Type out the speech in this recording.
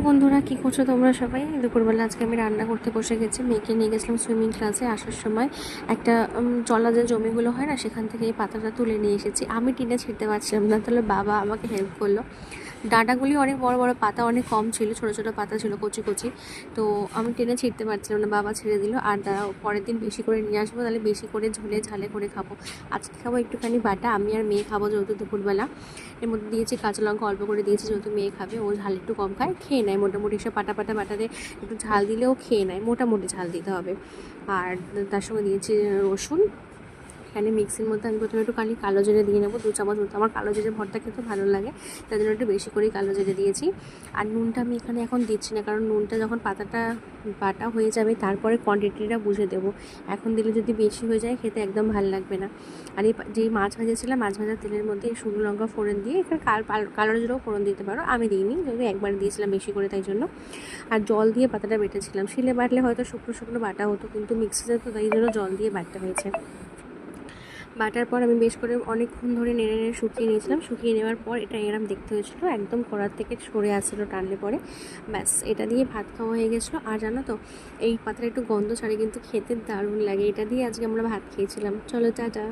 বন্ধুরা, কি করছো তোমরা সবাই? দুপুরবেলা আজকে আমি রান্না করতে বসে গেছি। মেয়েকে নিয়ে গেছিলাম সুইমিং ক্লাসে। আসার সময় একটা জলা যে জমিগুলো হয় না, সেখান থেকে এই পাতাটা তুলে নিয়ে এসেছি। আমি টিনে ছিঁড়তে পারছিলাম না, তাহলে বাবা আমাকে হেল্প করলো। ডাঁটাগুলি অনেক বড় বড়, পাতা অনেক কম ছিল, ছোট ছোট পাতা ছিল কচি কচি। তো আমি টেনে ছিঁড়তে পারছিলাম না, বাবা ছেড়ে দিল। আর দাঁড়াও, পরের দিন বেশি করে নিয়ে আসবো, তাহলে বেশি করে ঝোলে ঝালে করে খাবো। আজকে খাবো একটুখানি বাটা, আমি আর মেয়ে খাবো যেহেতু দুপুরবেলা। এর মধ্যে দিয়েছি কাঁচা লঙ্কা অল্প করে দিয়েছি, যেহেতু মেয়ে খাবে, ও ঝাল একটু কম খায়, খেয়ে নেয় মোটামুটি। সে পাটা পাটা বাটাতে একটু ঝাল দিলেও খেয়ে নেয়, মোটামুটি ঝাল দিতে হবে। আর তার সঙ্গে দিয়েছি রসুন। এখানে মিক্সির মধ্যে আমি প্রথমে একটু কালো জিরে দিয়ে নেবো, 2 চামচ মতো। আমার কালো জিরে ভর্তা খেতে ভালো লাগে, তাই জন্য একটু বেশি করেই কালো জিরে দিয়েছি। আর নুনটা আমি এখানে এখন দিচ্ছি না, কারণ নুনটা যখন পাতাটা বাটা হয়ে যাবে তারপরে কোয়ান্টিটিটা বুঝে দেবো। এখন দিলে যদি বেশি হয়ে যায়, খেতে একদম ভালো লাগবে না। আর এই যেই মাছ ভাজেছিলাম, মাছ ভাজার তেলের মধ্যে এই শুকনো লঙ্কা ফোড়ন দিয়ে, এখানে কালো জিরেও ফোড়ন দিতে পারো, আমি দিইনি যেহেতু একবার দিয়েছিলাম বেশি করে, তাই জন্য। আর জল দিয়ে পাতাটা বেটেছিলাম। শিলে বাটলে হয়তো শুকনো শুকনো বাটা হতো, কিন্তু মিক্সিতে তো তাই জন্য জল দিয়ে বাটতে হয়েছে। বাটার পর আমি বেশ করে অনেকক্ষণ ধরে নেড়ে নেড়ে শুকিয়ে নিয়েছিলাম। শুকিয়ে নেওয়ার পর এটা এরম দেখতে হয়েছিল, একদম কড়ার থেকে সরে আসছিলো টানলে পরে। ব্যাস, এটা দিয়ে ভাত খাওয়া হয়ে গেছিলো। আর জানো তো, এই পাতাটা একটু গন্ধ ছাড়ে, কিন্তু খেতে দারুণ লাগে। এটা দিয়ে আজকে আমরা ভাত খেয়েছিলাম। চলো, টাটা।